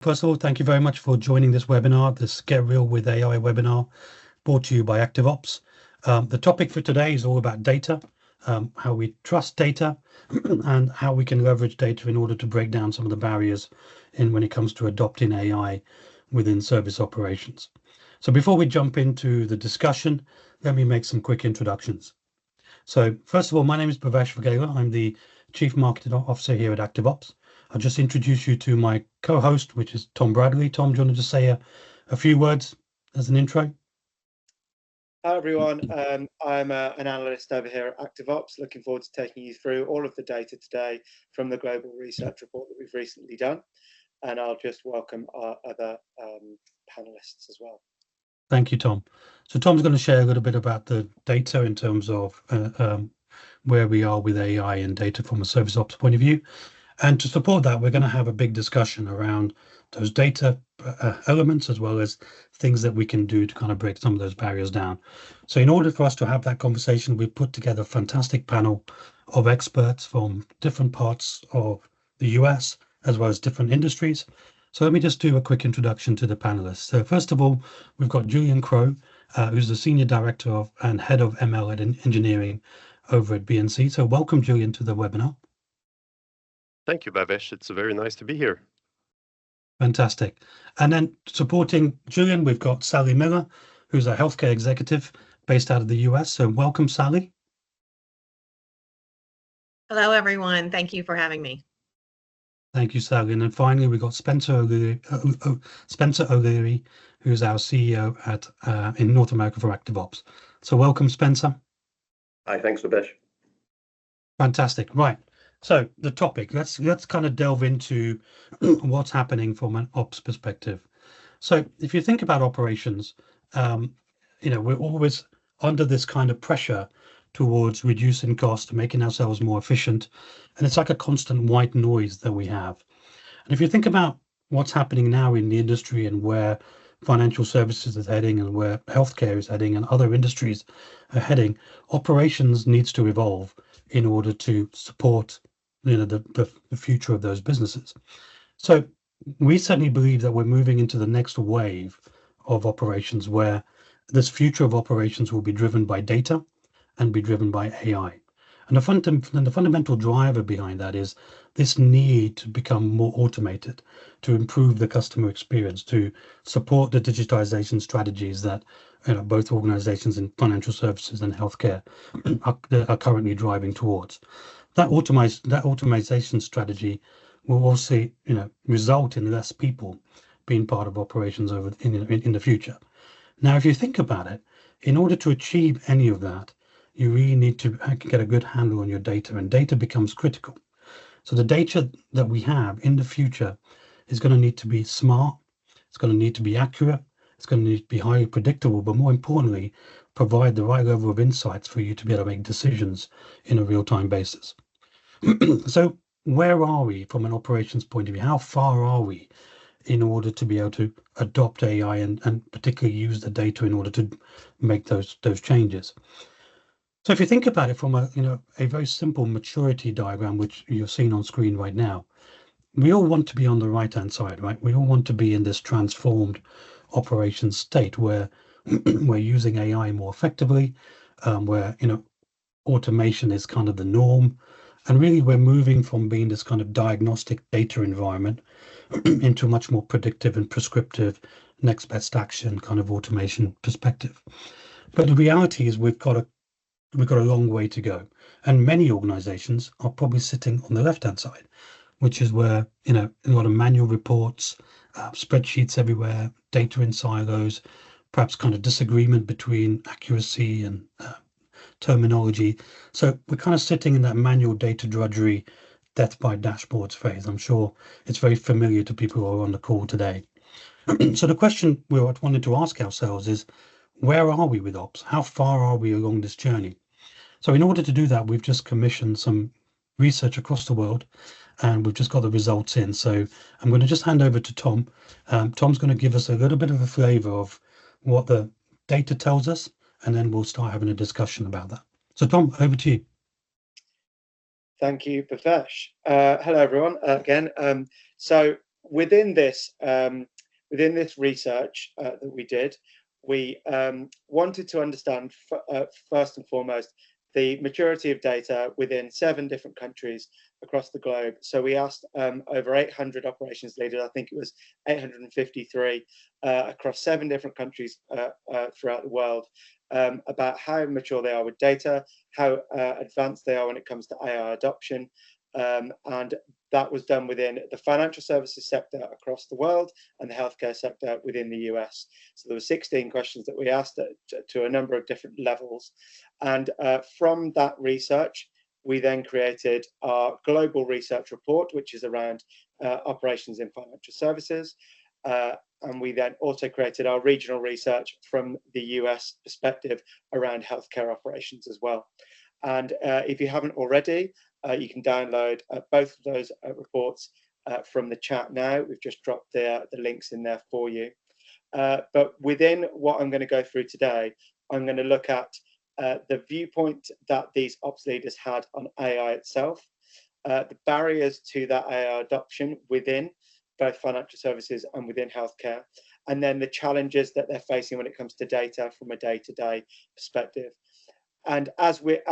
First of all, thank you very much for joining this webinar, this Get Real with AI webinar, brought to you by ActiveOps. The topic for today is all about data, how we trust data, and how we can leverage data in order to break down some of the barriers when it comes to adopting AI within service operations. So before we jump into the discussion, let me make some quick introductions. So first of all, my name is Bhavesh Vaghela. I'm the Chief Marketing Officer here at ActiveOps. I'll just introduce you to my co-host, which is Tom Bradley. Tom, do you want to just say a few words as an intro? Hi everyone, I'm an analyst over here at ActiveOps, looking forward to taking you through all of the data today from the global research report that we've recently done, and I'll just welcome our other panelists as well. Thank you, Tom. So Tom's going to share a little bit about the data in terms of where we are with AI and data from a service ops point of view. And to support that, we're going to have a big discussion around those data elements, as well as things that we can do to kind of break some of those barriers down. So in order for us to have that conversation, we've put together a fantastic panel of experts from different parts of the US, as well as different industries. So let me just do a quick introduction to the panelists. So first of all, we've got Julien Crowe, who's the Senior Director of and Head of ML and Engineering over at BNC. So welcome, Julien, to the webinar. Thank you, Bhavesh. It's very nice to be here. Fantastic. And then supporting Julien, we've got Sally Miller, who's a healthcare executive based out of the US. So welcome, Sally. Hello, everyone. Thank you for having me. Thank you, Sally. And then finally, we've got Spencer O'Leary, who's our CEO in North America for ActiveOps. So welcome, Spencer. Hi, thanks, Bhavesh. Fantastic. Right. So the topic, let's kind of delve into what's happening from an ops perspective. So if you think about operations, we're always under this kind of pressure towards reducing cost, making ourselves more efficient. And it's like a constant white noise that we have. And if you think about what's happening now in the industry and where financial services is heading and where healthcare is heading and other industries are heading, operations needs to evolve in order to support the future of those businesses. So we certainly believe that we're moving into the next wave of operations where this future of operations will be driven by data and be driven by AI. And the fundamental driver behind that is this need to become more automated, to improve the customer experience, to support the digitization strategies that both organizations in financial services and healthcare are currently driving towards. That automation strategy will also, result in less people being part of operations in the future. Now, if you think about it, in order to achieve any of that, you really need to get a good handle on your data, and data becomes critical. So the data that we have in the future is going to need to be smart, it's going to need to be accurate, it's going to need to be highly predictable, but more importantly, provide the right level of insights for you to be able to make decisions in a real-time basis. So where are we from an operations point of view? How far are we in order to be able to adopt AI and particularly use the data in order to make those changes? So if you think about it from a very simple maturity diagram, which you're seeing on screen right now, we all want to be on the right-hand side, right? We all want to be in this transformed operations state where we're using AI more effectively, where automation is kind of the norm, and really we're moving from being this kind of diagnostic data environment into a much more predictive and prescriptive next best action kind of automation perspective. But the reality is we've got a long way to go, and many organizations are probably sitting on the left-hand side, which is where a lot of manual reports, spreadsheets everywhere, data in silos, perhaps kind of disagreement between accuracy and terminology. So we're kind of sitting in that manual data drudgery, death by dashboards phase. I'm sure it's very familiar to people who are on the call today. So the question we wanted to ask ourselves is, where are we with ops? How far are we along this journey? So in order to do that, we've just commissioned some research across the world, and we've just got the results in. So I'm going to just hand over to Tom. Tom's going to give us a little bit of a flavor of what the data tells us, and then we'll start having a discussion about that. So Tom, over to you. Thank you, Bhavesh. Hello, everyone. Again, so within this research that we did, we wanted to understand first and foremost the maturity of data within 7 different countries across the globe. So we asked over 800 operations leaders, I think it was 853, across 7 different countries throughout the world, about how mature they are with data, how advanced they are when it comes to AI adoption, and that was done within the financial services sector across the world and the healthcare sector within the US. So there were 16 questions that we asked to a number of different levels. And from that research, we then created our global research report, which is around operations in financial services. And we then also created our regional research from the US perspective around healthcare operations as well. And if you haven't already, you can download both of those reports from the chat now. We've just dropped the links in there for you. But within what I'm going to go through today, I'm going to look at the viewpoint that these ops leaders had on AI itself, the barriers to that AI adoption within both financial services and within healthcare, and then the challenges that they're facing when it comes to data from a day-to-day perspective. And as we've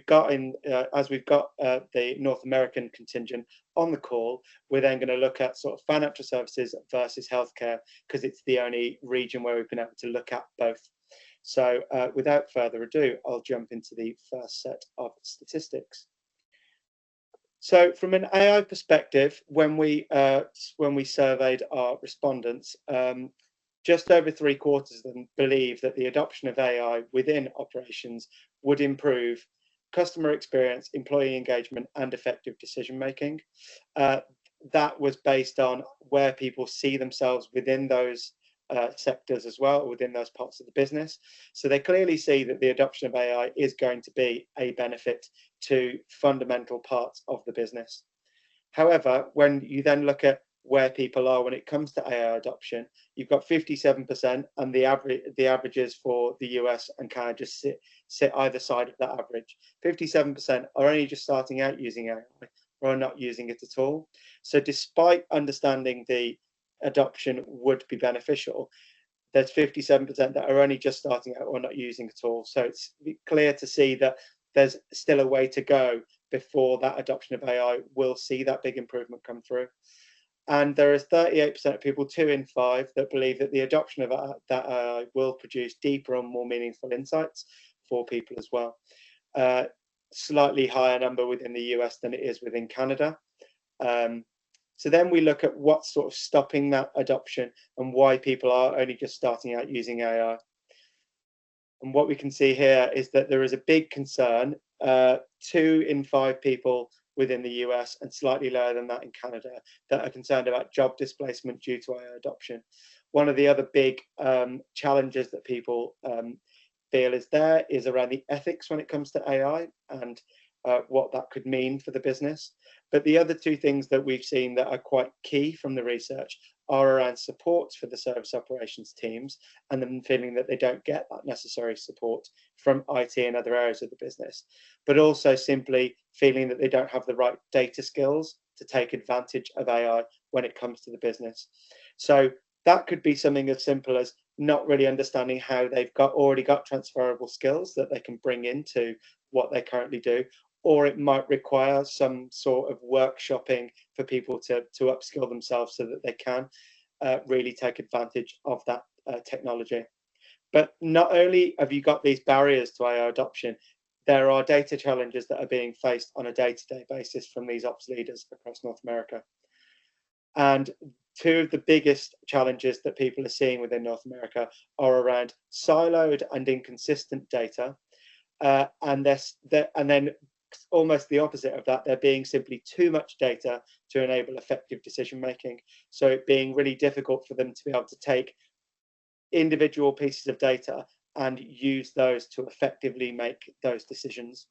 got the North American contingent on the call, we're then going to look at sort of financial services versus healthcare, because it's the only region where we've been able to look at both. So without further ado, I'll jump into the first set of statistics. So from an AI perspective, when we surveyed our respondents, just over 3/4 of them believe that the adoption of AI within operations would improve customer experience, employee engagement, and effective decision making. That was based on where people see themselves within those sectors as well, within those parts of the business. So they clearly see that the adoption of AI is going to be a benefit to fundamental parts of the business. However, when you then look at where people are when it comes to AI adoption, you've got 57%, and the averages for the US and Canada just sit either side of that average. 57% are only just starting out using AI or are not using it at all. So despite understanding the adoption would be beneficial, there's 57% that are only just starting out or not using at all. So it's clear to see that there's still a way to go before that adoption of AI will see that big improvement come through. And there is 38% of people, 2 in 5, that believe that the adoption of that AI will produce deeper and more meaningful insights for people as well. Slightly higher number within the US than it is within Canada. So then we look at what's sort of stopping that adoption and why people are only just starting out using AI. And what we can see here is that there is a big concern, 2 in 5 people within the US, and slightly lower than that in Canada, that are concerned about job displacement due to AI adoption. One of the other big challenges that people feel is around the ethics when it comes to AI and what that could mean for the business. But the other 2 things that we've seen that are quite key from the research are around support for the service operations teams, and them feeling that they don't get that necessary support from IT and other areas of the business, but also simply feeling that they don't have the right data skills to take advantage of AI when it comes to the business. So that could be something as simple as not really understanding how they've already got transferable skills that they can bring into what they currently do, or it might require some sort of workshopping for people to upskill themselves so that they can really take advantage of that technology. But not only have you got these barriers to AI adoption, there are data challenges that are being faced on a day-to-day basis from these ops leaders across North America. And 2 of the biggest challenges that people are seeing within North America are around siloed and inconsistent data, and then almost the opposite of that, there being simply too much data to enable effective decision making. So it being really difficult for them to be able to take individual pieces of data and use those to effectively make those decisions.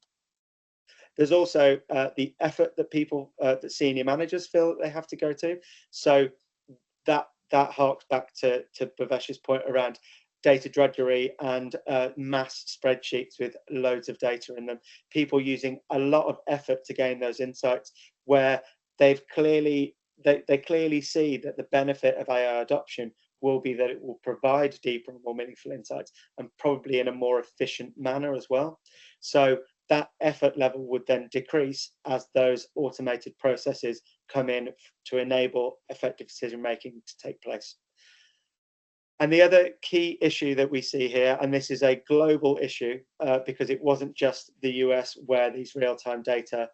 There's also the effort that people, that senior managers feel that they have to go to. So that harks back to Bhavesh's point around data drudgery and mass spreadsheets with loads of data in them. People using a lot of effort to gain those insights where they've clearly they clearly see that the benefit of AI adoption will be that it will provide deeper and more meaningful insights, and probably in a more efficient manner as well. So that effort level would then decrease as those automated processes come in to enable effective decision making to take place. And the other key issue that we see here, and this is a global issue because it wasn't just the US where these real-time data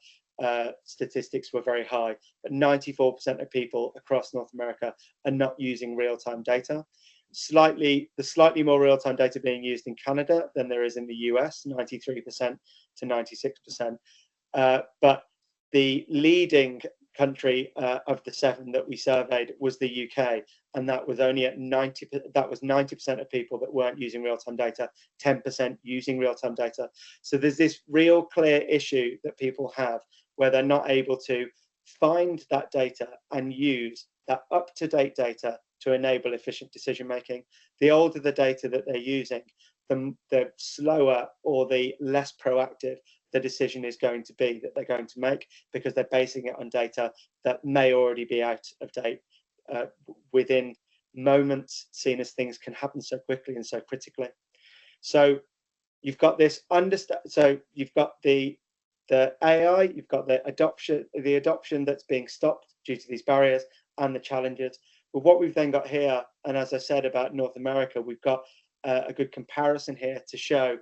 statistics were very high, but 94% of people across North America are not using real-time data. Slightly more real-time data being used in Canada than there is in the US, 93% to 96%. But the leading country of the 7 that we surveyed was the UK, and that was only at 90% of people that weren't using real-time data, 10% using real-time data. So there's this real clear issue that people have where they're not able to find that data and use that up-to-date data to enable efficient decision making. The older the data that they're using, the slower or the less proactive the decision is going to be that they're going to make, because they're basing it on data that may already be out of date within moments, seen as things can happen so quickly and so critically. So you've got this so you've got the AI, you've got the adoption that's being stopped due to these barriers and the challenges. But what we've then got here, and as I said about North America, we've got a good comparison here to show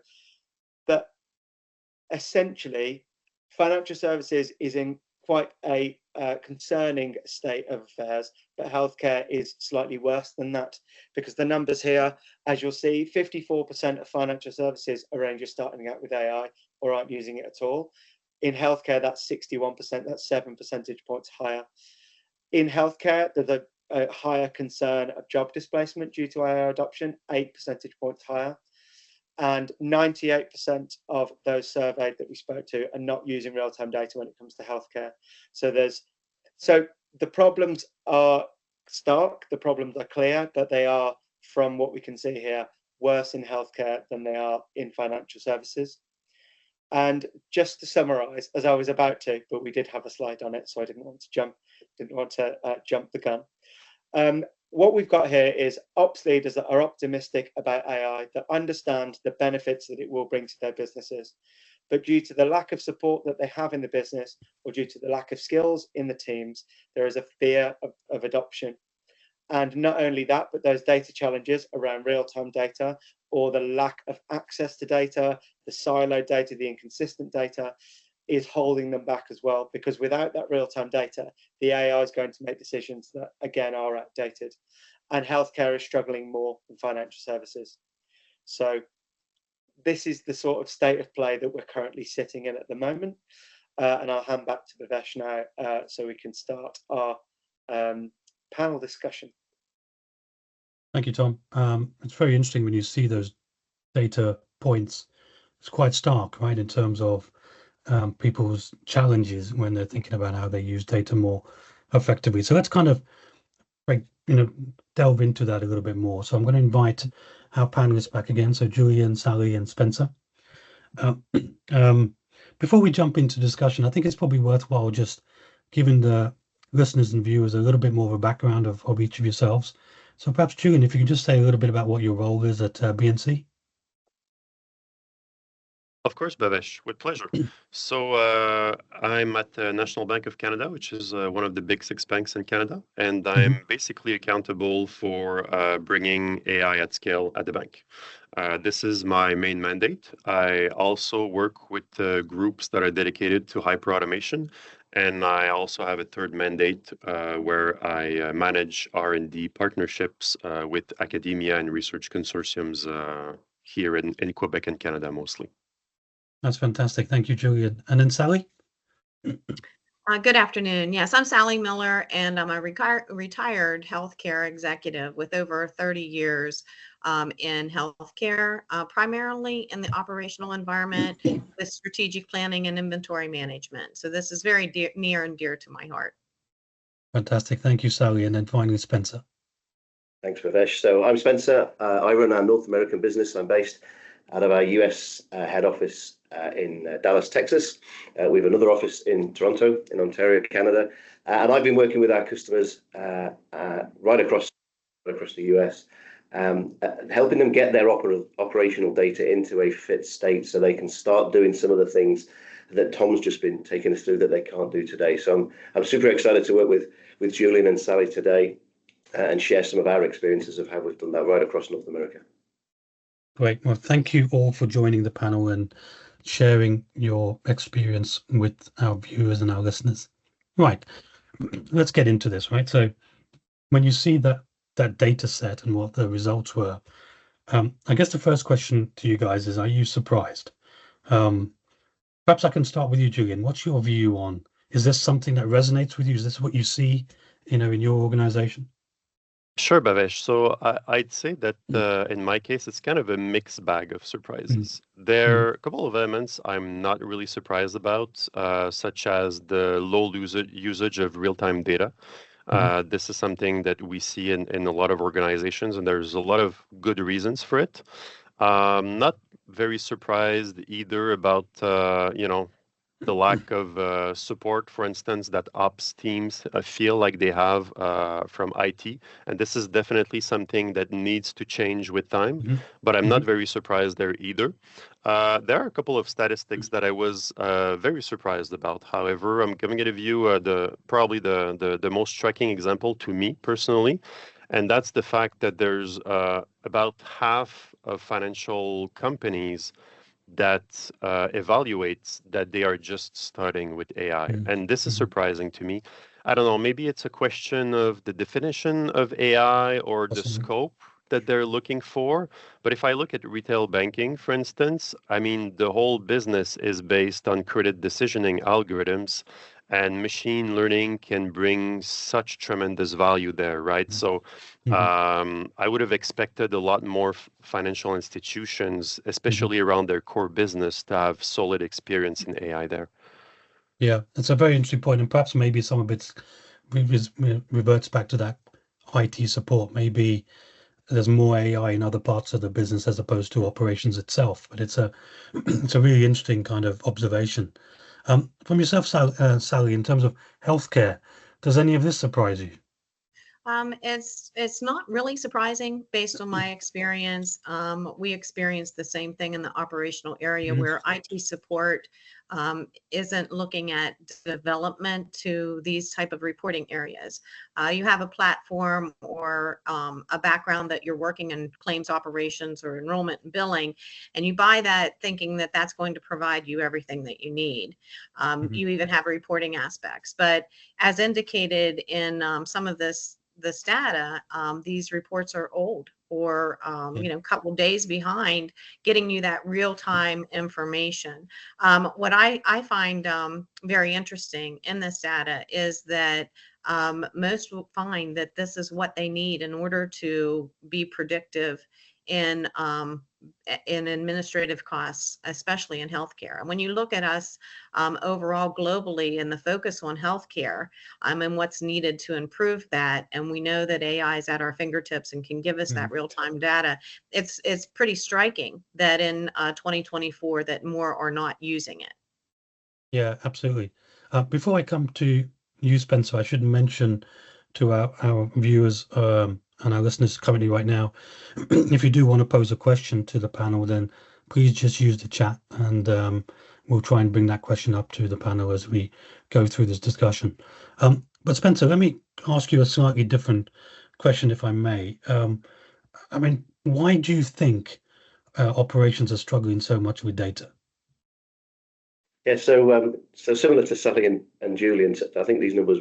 that essentially financial services is in quite a concerning state of affairs, but healthcare is slightly worse than that, because the numbers here, as you'll see, 54% of financial services are just starting out with AI or aren't using it at all. In healthcare, that's 61%, that's 7 percentage points higher. In healthcare, there's a higher concern of job displacement due to AI adoption, 8 percentage points higher. And 98% of those surveyed that we spoke to are not using real-time data when it comes to healthcare. So the problems are stark, the problems are clear, but they are, from what we can see here, worse in healthcare than they are in financial services. And just to summarize, as I was about to, but we did have a slide on it, so I didn't want to jump the gun. What we've got here is ops leaders that are optimistic about AI, that understand the benefits that it will bring to their businesses. But due to the lack of support that they have in the business, or due to the lack of skills in the teams, there is a fear of adoption. And not only that, but those data challenges around real-time data, or the lack of access to data, the siloed data, the inconsistent data, is holding them back as well, because without that real-time data, the AI is going to make decisions that, again, are outdated. And healthcare is struggling more than financial services. So this is the sort of state of play that we're currently sitting in at the moment. And I'll hand back to Bhavesh now so we can start our panel discussion. Thank you, Tom. It's very interesting when you see those data points. It's quite stark, right, in terms of people's challenges when they're thinking about how they use data more effectively. So let's kind of delve into that a little bit more. So I'm going to invite our panelists back again. So Julien, Sally, and Spencer. Before we jump into discussion, I think it's probably worthwhile just giving the listeners and viewers a little bit more of a background of each of yourselves. So perhaps Julien, if you could just say a little bit about what your role is at BNC. Of course, Bhavesh, with pleasure. So I'm at the National Bank of Canada, which is one of the big 6 banks in Canada, and I'm basically accountable for bringing AI at scale at the bank. This is my main mandate. I also work with groups that are dedicated to hyperautomation, and I also have a third mandate where I manage R&D partnerships with academia and research consortiums here in Quebec and Canada mostly. That's fantastic. Thank you, Julien. And then Sally? Good afternoon. Yes, I'm Sally Miller, and I'm a retired healthcare executive with over 30 years in healthcare, primarily in the operational environment with strategic planning and inventory management. So this is very near and dear to my heart. Fantastic. Thank you, Sally. And then finally, Spencer. Thanks, Bhavesh. So I'm Spencer. I run our North American business. I'm based out of our US head office in Dallas, Texas. We have another office in Toronto, in Ontario, Canada. And I've been working with our customers right across the US, helping them get their operational data into a fit state so they can start doing some of the things that Tom's just been taking us through that they can't do today. So I'm super excited to work with Julien and Sally today and share some of our experiences of how we've done that right across North America. Great. Well, thank you all for joining the panel and sharing your experience with our viewers and our listeners. Right. Let's get into this, right? So when you see that data set and what the results were, I guess the first question to you guys is, are you surprised? Perhaps I can start with you, Julien. What's your view on, is this something that resonates with you? Is this what you see, in your organization? Sure, Bhavesh. So I'd say that in my case, it's kind of a mixed bag of surprises. There are a couple of elements I'm not really surprised about, such as the low usage of real-time data. This is something that we see in a lot of organizations, and there's a lot of good reasons for it. Not very surprised either about, the lack of support, for instance, that ops teams feel like they have from IT. And this is definitely something that needs to change with time, but I'm not very surprised there either. There are a couple of statistics that I was very surprised about. However, I'm going to give you probably the most striking example to me personally, and that's the fact that there's about half of financial companies that evaluates that they are just starting with AI. And this is surprising to me. I don't know, maybe it's a question of the definition of AI or the scope that they're looking for. But if I look at retail banking, for instance, I mean, the whole business is based on credit decisioning algorithms, and machine learning can bring such tremendous value there, right? So I would have expected a lot more financial institutions, especially around their core business, to have solid experience in AI there. Yeah, that's a very interesting point, and perhaps maybe some of it reverts back to that IT support. Maybe there's more AI in other parts of the business as opposed to operations itself. But it's a really interesting kind of observation. From yourself, Sally, in terms of healthcare, does any of this surprise you? It's not really surprising based on my experience. We experienced the same thing in the operational area where IT support isn't looking at development to these type of reporting areas. You have a platform or a background that you're working in claims operations or enrollment and billing, and you buy that thinking that that's going to provide you everything that you need. You even have reporting aspects, but as indicated in some of this data, these reports are old or a couple days behind getting you that real-time information. What I find very interesting in this data is that most will find that this is what they need in order to be predictive in administrative costs, especially in healthcare. And when you look at us overall globally and the focus on healthcare and what's needed to improve that, and we know that AI is at our fingertips and can give us that real-time data, it's pretty striking that in 2024 that more are not using it. Yeah, absolutely. Before I come to you, Spencer, I should mention to our viewers and our listeners currently right now, if you do want to pose a question to the panel, then please just use the chat and we'll try and bring that question up to the panel as we go through this discussion. But Spencer, let me ask you a slightly different question, if I may. I mean, why do you think operations are struggling so much with data? Yeah, so similar to Sally and Julien, I think these numbers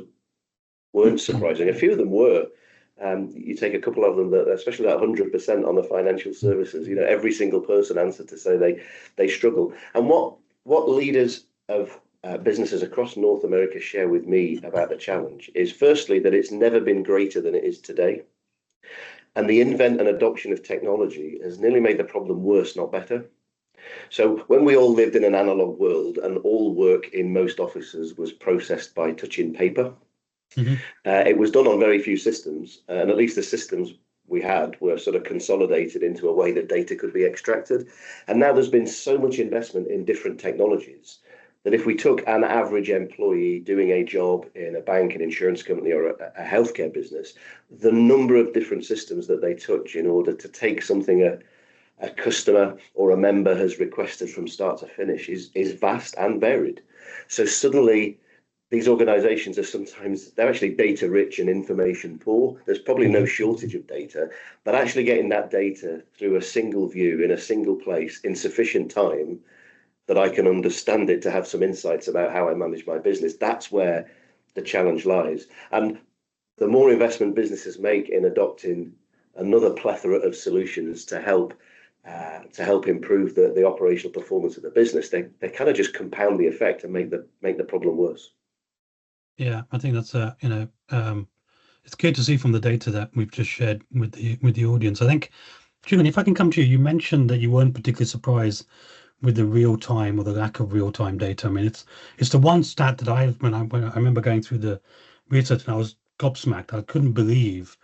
weren't surprising. A few of them were. You take a couple of them, that especially that 100% on the financial services, every single person answered to say they struggle. And what leaders of businesses across North America share with me about the challenge is, firstly, that it's never been greater than it is today. And the invent and adoption of technology has nearly made the problem worse, not better. So when we all lived in an analog world and all work in most offices was processed by touching paper, it was done on very few systems, and at least the systems we had were sort of consolidated into a way that data could be extracted. And now there's been so much investment in different technologies that if we took an average employee doing a job in a bank, an insurance company, or a healthcare business, the number of different systems that they touch in order to take something a customer or a member has requested from start to finish is vast and varied. So suddenly, these organizations are sometimes, they're actually data rich and information poor. There's probably no shortage of data, but actually getting that data through a single view in a single place in sufficient time that I can understand it to have some insights about how I manage my business, that's where the challenge lies. And the more investment businesses make in adopting another plethora of solutions to help improve the operational performance of the business, they kind of just compound the effect and make the problem worse. Yeah, I think that's it's good to see from the data that we've just shared with the audience. I think, Julien, if I can come to you, you mentioned that you weren't particularly surprised with the real time or the lack of real time data. I mean, it's the one stat that when I remember going through the research and I was gobsmacked. I couldn't believe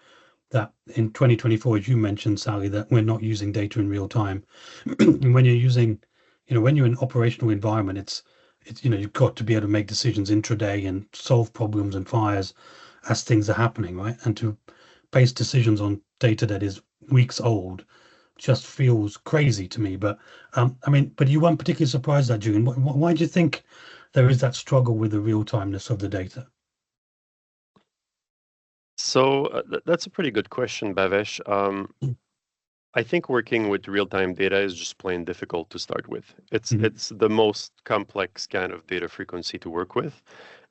that in 2024, as you mentioned, Sally, that we're not using data in real time. And when you're using, when you're in an operational environment, it's you've got to be able to make decisions intraday and solve problems and fires as things are happening, right? And to base decisions on data that is weeks old just feels crazy to me. But but you weren't particularly surprised at Julien. Why do you think there is that struggle with the real timeness of the data? So that's a pretty good question, Bhavesh. I think working with real-time data is just plain difficult to start with. It's the most complex kind of data frequency to work with.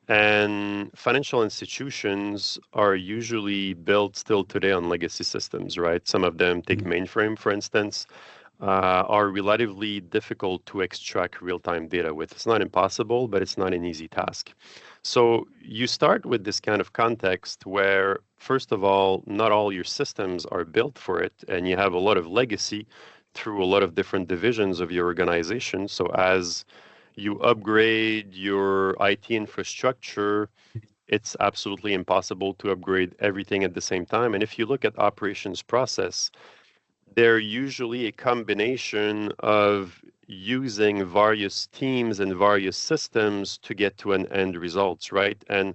And financial institutions are usually built still today on legacy systems, right? Some of them, take mainframe, for instance, are relatively difficult to extract real-time data with. It's not impossible, but it's not an easy task. So you start with this kind of context where, first of all, not all your systems are built for it, and you have a lot of legacy through a lot of different divisions of your organization. So as you upgrade your IT infrastructure, it's absolutely impossible to upgrade everything at the same time. And if you look at operations process, they're usually a combination of using various teams and various systems to get to an end result, right? And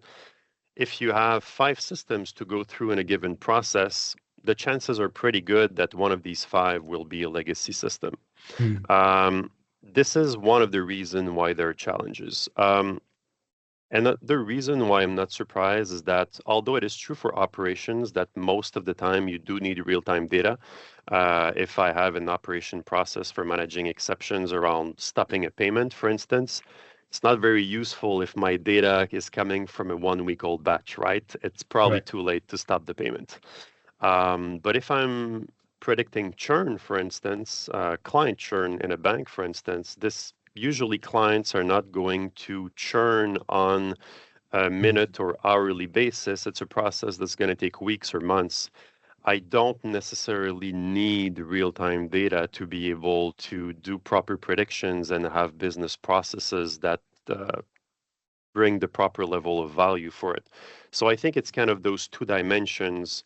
if you have 5 systems to go through in a given process, the chances are pretty good that one of these 5 will be a legacy system. This is one of the reasons why there are challenges. And the reason why I'm not surprised is that although it is true for operations that most of the time you do need real-time data, if I have an operation process for managing exceptions around stopping a payment, for instance, it's not very useful if my data is coming from a 1-week-old batch, right? It's probably too late to stop the payment. But if I'm predicting churn, for instance, client churn in a bank, for instance, usually clients are not going to churn on a minute or hourly basis. It's a process that's going to take weeks or months. I don't necessarily need real-time data to be able to do proper predictions and have business processes that bring the proper level of value for it. So I think it's kind of those 2 dimensions,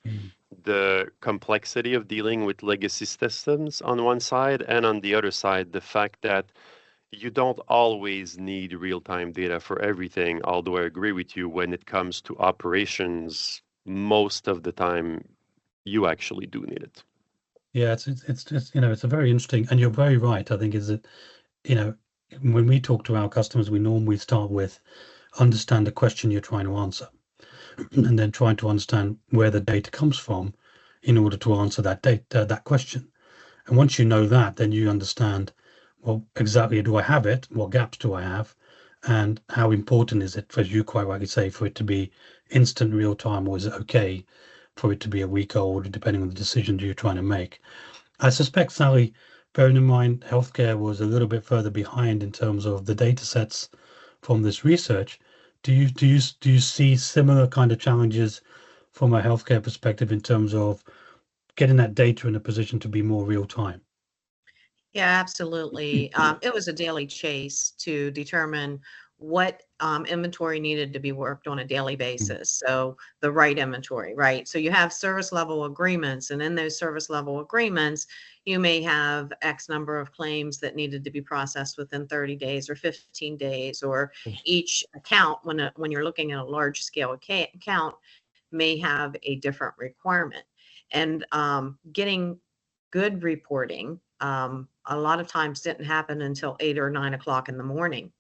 the complexity of dealing with legacy systems on one side, and on the other side, the fact that you don't always need real-time data for everything, although I agree with you, when it comes to operations, most of the time you actually do need it. Yeah, it's just, it's a very interesting, and you're very right. I think is that, when we talk to our customers, we normally start with understand the question you're trying to answer, and then trying to understand where the data comes from in order to answer that question. And once you know that, then you understand, well, exactly, do I have it? What gaps do I have? And how important is it, as you quite rightly say, for it to be instant real time, or is it okay for it to be a week old, depending on the decisions you're trying to make? I suspect, Sally, bearing in mind healthcare was a little bit further behind in terms of the data sets from this research. Do you see similar kind of challenges from a healthcare perspective in terms of getting that data in a position to be more real time? Yeah, absolutely. It was a daily chase to determine what inventory needed to be worked on a daily basis. So the right inventory, right? So you have service level agreements, and in those service level agreements, you may have X number of claims that needed to be processed within 30 days or 15 days, or each account, when you're looking at a large scale account, may have a different requirement. And getting good reporting a lot of times didn't happen until 8 or 9 o'clock in the morning.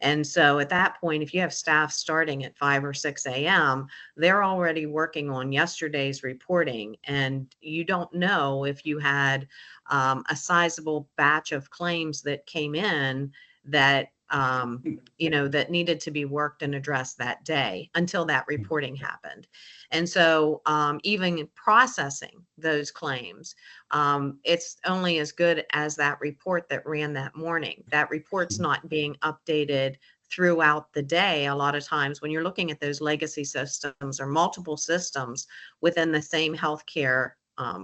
And so at that point, if you have staff starting at 5 or 6 a.m., they're already working on yesterday's reporting. And you don't know if you had a sizable batch of claims that came in that that needed to be worked and addressed that day until that reporting happened. And so even processing those claims, it's only as good as that report that ran that morning. That report's not being updated throughout the day. A lot of times when you're looking at those legacy systems or multiple systems within the same healthcare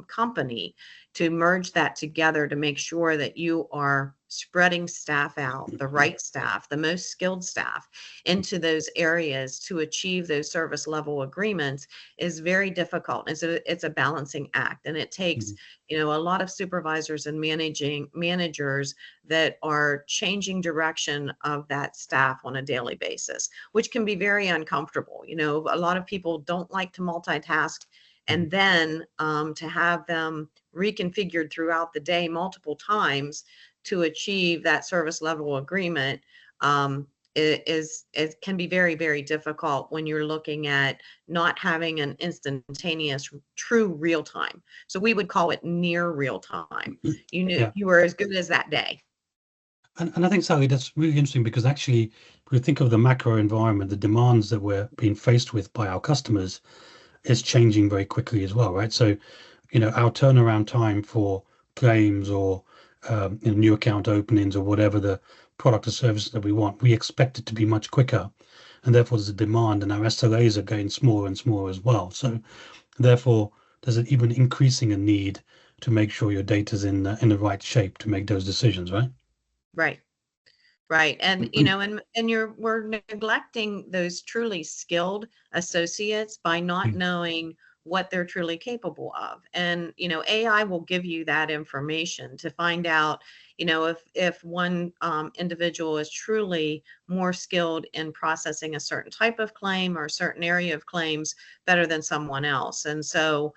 company, to merge that together to make sure that you are spreading staff out, the right staff, the most skilled staff into those areas to achieve those service level agreements is very difficult. It's a balancing act, and it takes a lot of supervisors and managers that are changing direction of that staff on a daily basis, which can be very uncomfortable. A lot of people don't like to multitask, and then to have them reconfigured throughout the day multiple times to achieve that service level agreement it can be very, very difficult when you're looking at not having an instantaneous, true real time. So we would call it near real time. You knew you were as good as that day. And I think, Sally, that's really interesting, because actually, if we think of the macro environment, the demands that we're being faced with by our customers is changing very quickly as well, right? So, our turnaround time for claims or new account openings or whatever the product or service that we want, we expect it to be much quicker, and therefore there's a demand, and our SLAs are getting smaller and smaller as well. So therefore there's an even increasing a need to make sure your data's in the right shape to make those decisions, right? Right. And we're neglecting those truly skilled associates by not knowing what they're truly capable of. And AI will give you that information to find out if one individual is truly more skilled in processing a certain type of claim or a certain area of claims better than someone else. And so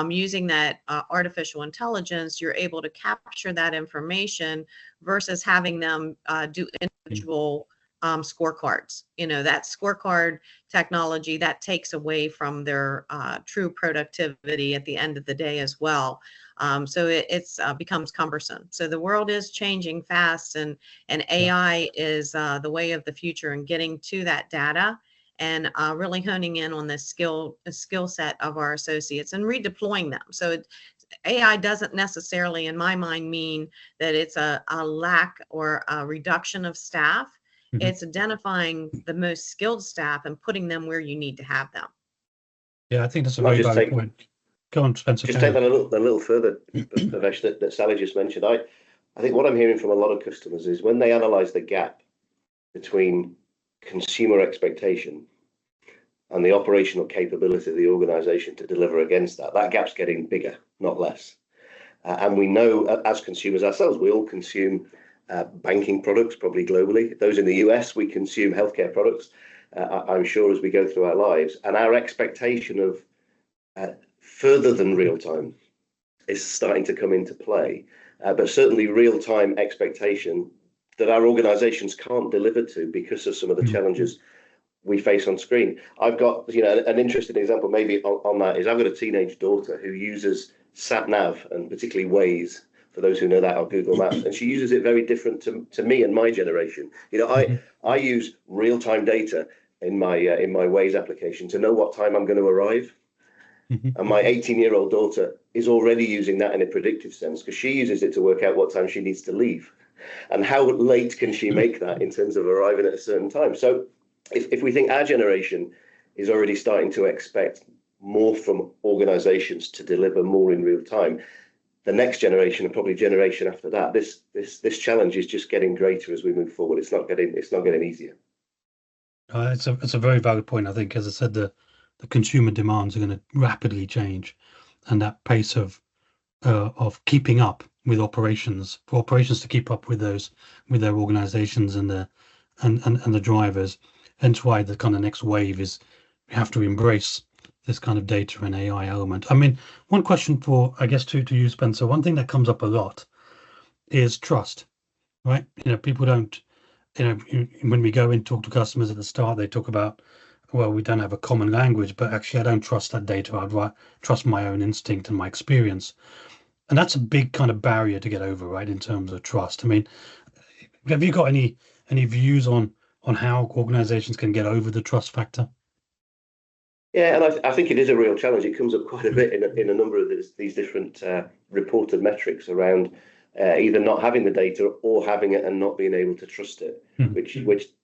using that artificial intelligence, you're able to capture that information versus having them do individual scorecards. That scorecard technology that takes away from their true productivity at the end of the day as well. So it becomes cumbersome. So the world is changing fast, and AI is the way of the future, and getting to that data and really honing in on the skill set of our associates and redeploying them. So AI doesn't necessarily, in my mind, mean that it's a lack or a reduction of staff. It's identifying the most skilled staff and putting them where you need to have them. Yeah, I think that's a very valid point. Go on, Spencer. Just take that a little further, Bhavesh, that Sally just mentioned. I think what I'm hearing from a lot of customers is when they analyze the gap between consumer expectation and the operational capability of the organization to deliver against that gap's getting bigger, not less. And we know, as consumers ourselves, we all consume banking products, probably globally. Those in the US, we consume healthcare products, I'm sure, as we go through our lives. And our expectation of further than real time is starting to come into play. But certainly real time expectation that our organizations can't deliver to because of some of the challenges we face on screen. I've got, an interesting example maybe on that is I've got a teenage daughter who uses SatNav, and particularly Waze, for those who know that, on Google Maps, and she uses it very different to me and my generation. I use real-time data in my Waze application to know what time I'm going to arrive. And my 18-year-old daughter is already using that in a predictive sense, because she uses it to work out what time she needs to leave and how late can she make that in terms of arriving at a certain time. So if we think our generation is already starting to expect more from organizations to deliver more in real time, the next generation and probably generation after that, this challenge is just getting greater as we move forward. It's not getting easier. It's a very valid point. I think, as I said, the consumer demands are going to rapidly change, and that pace of keeping up with operations, for operations to keep up with their organizations and the drivers. Hence why the kind of next wave is we have to embrace this kind of data and AI element. I mean, one question for, I guess, to you, Spencer, one thing that comes up a lot is trust, right? People don't, when we go and talk to customers at the start, they talk about, well, we don't have a common language, but actually I don't trust that data. I'd trust my own instinct and my experience. And that's a big kind of barrier to get over, right, in terms of trust. I mean, have you got any views on how organizations can get over the trust factor? Yeah, and I think it is a real challenge. It comes up quite a bit in a number of these different reported metrics around either not having the data or having it and not being able to trust it,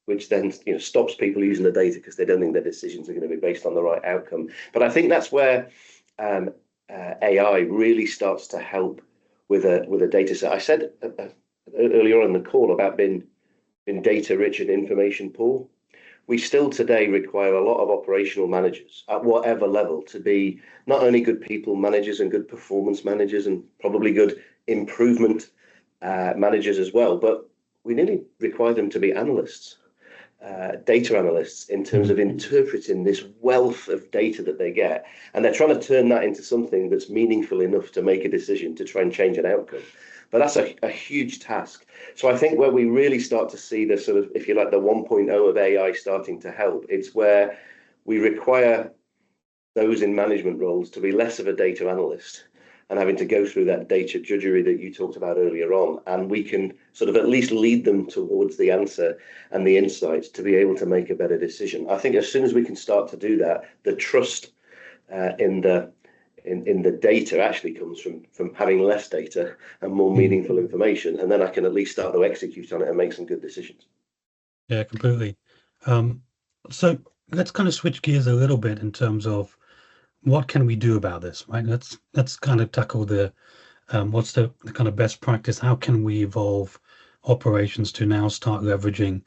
which then stops people using the data because they don't think their decisions are going to be based on the right outcome. But I think that's where AI really starts to help with a data set. I said earlier on in the call about being data rich and information poor. We still today require a lot of operational managers at whatever level to be not only good people managers and good performance managers and probably good improvement managers as well, but we nearly require them to be analysts, data analysts, in terms of interpreting this wealth of data that they get. And they're trying to turn that into something that's meaningful enough to make a decision to try and change an outcome. But that's a huge task. So I think where we really start to see the sort of, if you like, the 1.0 of AI starting to help, it's where we require those in management roles to be less of a data analyst and having to go through that data judgery that you talked about earlier on. And we can sort of at least lead them towards the answer and the insights to be able to make a better decision. I think as soon as we can start to do that, the trust in the data actually comes from having less data and more meaningful information, and then I can at least start to execute on it and make some good decisions. Yeah, completely. So let's kind of switch gears a little bit in terms of what can we do about this, right? Let's kind of tackle the what's the kind of best practice? How can we evolve operations to now start leveraging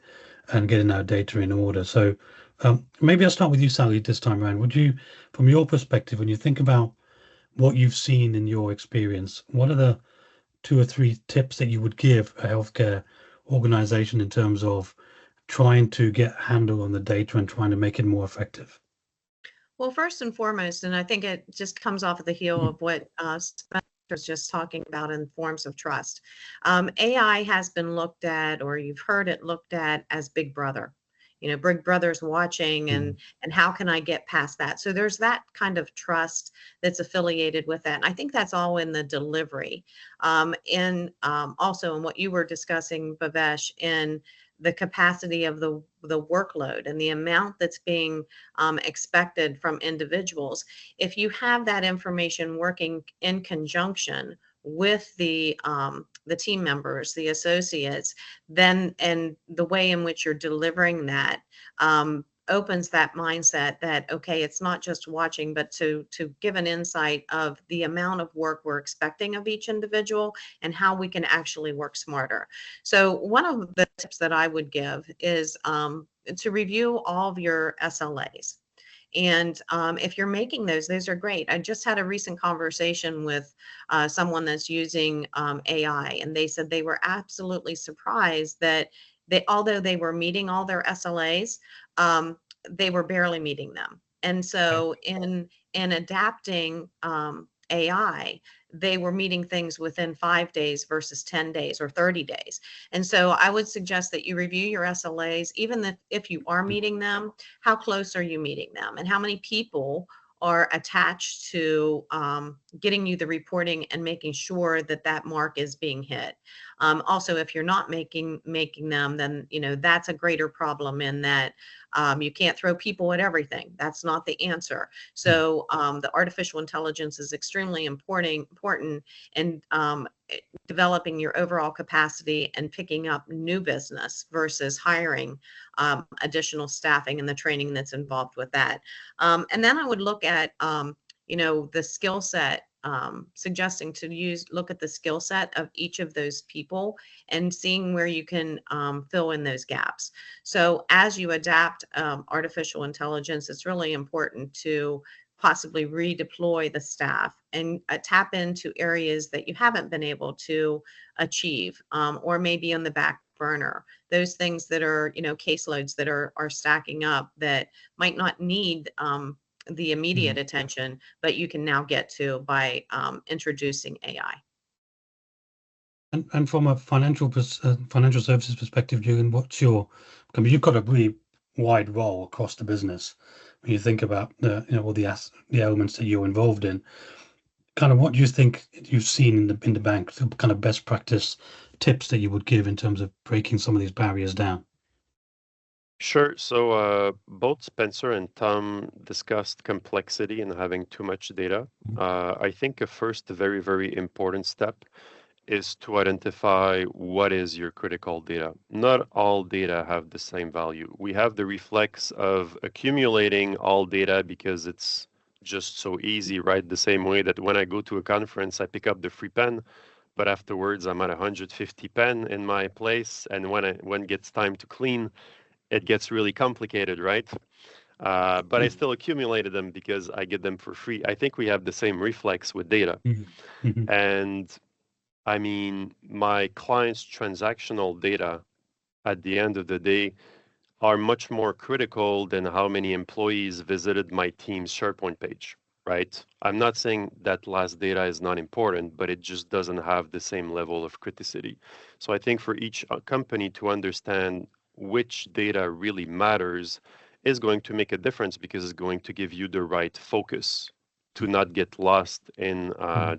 and getting our data in order? So maybe I'll start with you, Sally, this time around. Would you, from your perspective, when you think about what you've seen in your experience, what are the 2 or 3 tips that you would give a healthcare organization in terms of trying to get a handle on the data and trying to make it more effective? Well, first and foremost, and I think it just comes off of the heel of what Spencer was just talking about in forms of trust. AI has been looked at, or you've heard it looked at, as Big Brother. Big Brother's watching, and how can I get past that? So there's that kind of trust that's affiliated with that. And I think that's all in the delivery. And also in what you were discussing, Bhavesh, in the capacity of the workload and the amount that's being expected from individuals. If you have that information working in conjunction with the team members, the associates, then, and the way in which you're delivering that opens that mindset that, okay, it's not just watching, but to give an insight of the amount of work we're expecting of each individual and how we can actually work smarter. So one of the tips that I would give is to review all of your SLAs. And if you're making those are great. I just had a recent conversation with someone that's using AI, and they said they were absolutely surprised that although they were meeting all their SLAs, they were barely meeting them. And so in adapting AI, they were meeting things within 5 days versus 10 days or 30 days. And so I would suggest that you review your SLAs, even if you are meeting them, how close are you meeting them, and how many people are attached to getting you the reporting and making sure that that mark is being hit. Also, if you're not making them, then that's a greater problem in that you can't throw people at everything. That's not the answer. So the artificial intelligence is extremely important in developing your overall capacity and picking up new business versus hiring additional staffing and the training that's involved with that. And then I would look at the skill set suggesting to look at the skill set of each of those people and seeing where you can fill in those gaps. So as you adapt artificial intelligence, it's really important to possibly redeploy the staff and tap into areas that you haven't been able to achieve, or maybe on the back burner. Those things that are, caseloads that are stacking up that might not need the immediate attention, but you can now get to by introducing AI. And from a financial services perspective, Julien, you've got a really wide role across the business. When you think about all the elements that you're involved in, kind of what do you think you've seen in the bank, the kind of best practice tips that you would give in terms of breaking some of these barriers down? Sure. So both Spencer and Tom discussed complexity and having too much data. I think a first very, very important step is to identify what is your critical data. Not all data have the same value. We have the reflex of accumulating all data because it's just so easy, right? The same way that when I go to a conference, I pick up the free pen, but afterwards I'm at 150 pen in my place, and when it gets time to clean, it gets really complicated, right? But I still accumulated them because I get them for free. I think we have the same reflex with data. And I mean, my clients' transactional data at the end of the day are much more critical than how many employees visited my team's SharePoint page, right? I'm not saying that last data is not important, but it just doesn't have the same level of criticality. So I think for each company to understand which data really matters is going to make a difference, because it's going to give you the right focus to not get lost in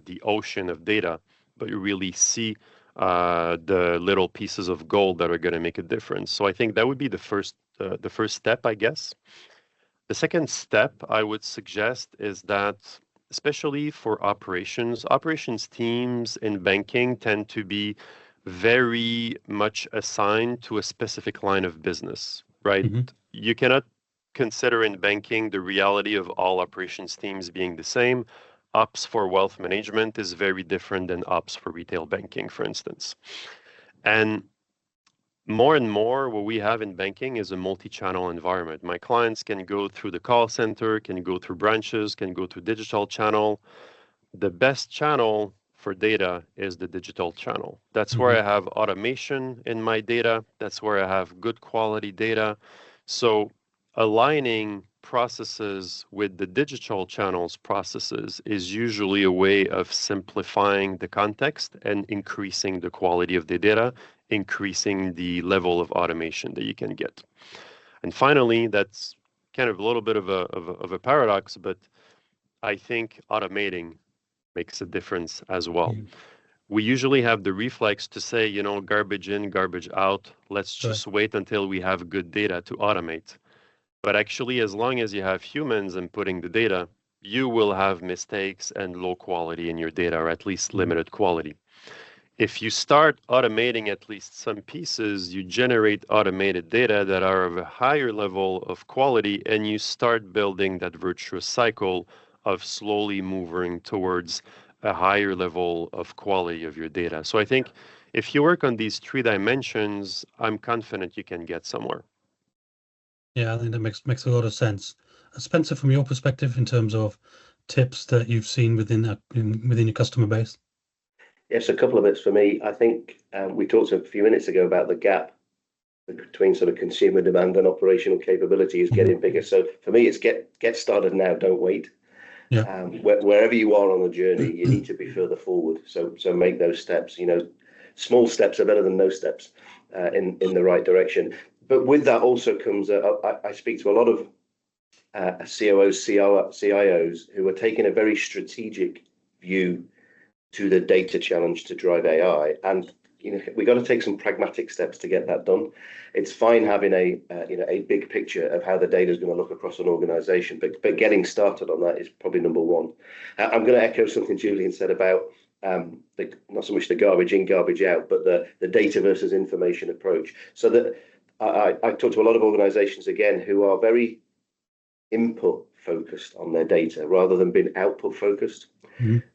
the ocean of data, but you really see the little pieces of gold that are going to make a difference. So I think that would be the first step, I guess. The second step I would suggest is that, especially for operations teams in banking tend to be very much assigned to a specific line of business, right? You cannot consider in banking the reality of all operations teams being the same. Ops for wealth management is very different than ops for retail banking, for instance. And more, what we have in banking is a multi-channel environment. My clients can go through the call center, can go through branches, can go through digital channel. The best channel for data is the digital channel. That's where I have automation in my data. That's where I have good quality data. So aligning processes with the digital channels processes is usually a way of simplifying the context and increasing the quality of the data, increasing the level of automation that you can get. And finally, that's kind of a little bit of a paradox, but I think automating makes a difference as well. We usually have the reflex to say, garbage in, garbage out. Let's just wait until we have good data to automate. But actually, as long as you have humans inputting the data, you will have mistakes and low quality in your data, or at least limited quality. If you start automating at least some pieces, you generate automated data that are of a higher level of quality, and you start building that virtuous cycle of slowly moving towards a higher level of quality of your data. So I think if you work on these 3 dimensions, I'm confident you can get somewhere. Yeah, I think that makes a lot of sense. Spencer, from your perspective, in terms of tips that you've seen within your customer base? Yes, a couple of bits for me. I think we talked a few minutes ago about the gap between sort of consumer demand and operational capability is getting bigger. So for me, it's get started now, don't wait. Yeah. Wherever you are on the journey, you need to be further forward. So make those steps. Small steps are better than no steps in the right direction. But with that also comes, I speak to a lot of COOs, CIOs who are taking a very strategic view to the data challenge to drive AI. And we've got to take some pragmatic steps to get that done. It's fine having a big picture of how the data is going to look across an organization, but getting started on that is probably number one. I'm going to echo something Julien said about not so much the garbage in, garbage out, but the data versus information approach. So that I talk to a lot of organizations again who are very input focused on their data rather than being output focused.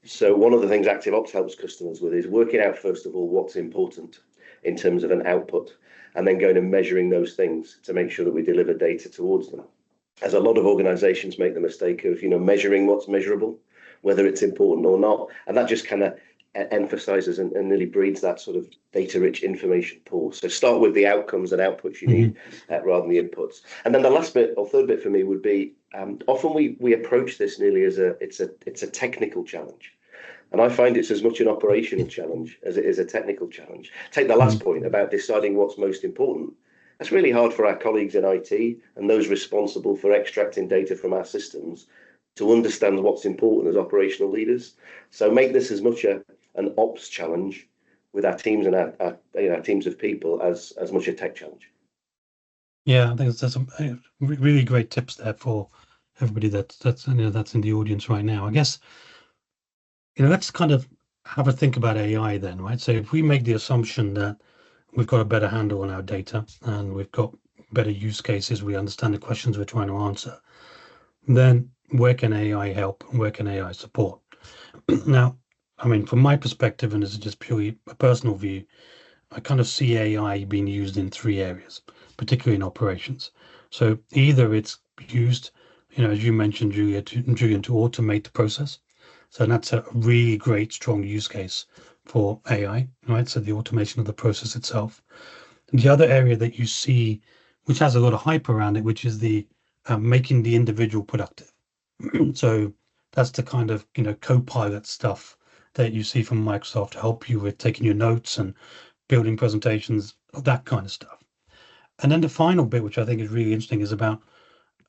So one of the things ActiveOps helps customers with is working out, first of all, what's important in terms of an output, and then going and measuring those things to make sure that we deliver data towards them. As a lot of organizations make the mistake of, measuring what's measurable, whether it's important or not. And that just kind of emphasizes and nearly breeds that sort of data-rich information pool. So start with the outcomes and outputs you need rather than the inputs. And then the last bit or third bit for me would be often we approach this nearly as it's a technical challenge. And I find it's as much an operational challenge as it is a technical challenge. Take the last point about deciding what's most important. That's really hard for our colleagues in IT and those responsible for extracting data from our systems to understand what's important as operational leaders. So make this as much an ops challenge with our teams and our teams of people as much a tech challenge. Yeah, I think that's some really great tips there for everybody that's in the audience right now. I guess let's kind of have a think about AI then, right? So if we make the assumption that we've got a better handle on our data and we've got better use cases, we understand the questions we're trying to answer, then where can AI help and where can AI support? Now, I mean, from my perspective, and this is just purely a personal view, I kind of see AI being used in three areas, particularly in operations. So either it's used, as you mentioned, Julien, to automate the process. So that's a really great, strong use case for AI, right? So the automation of the process itself. And the other area that you see, which has a lot of hype around it, which is the making the individual productive. So that's the kind of co-pilot stuff that you see from Microsoft to help you with taking your notes and building presentations, that kind of stuff. And then the final bit, which I think is really interesting, is about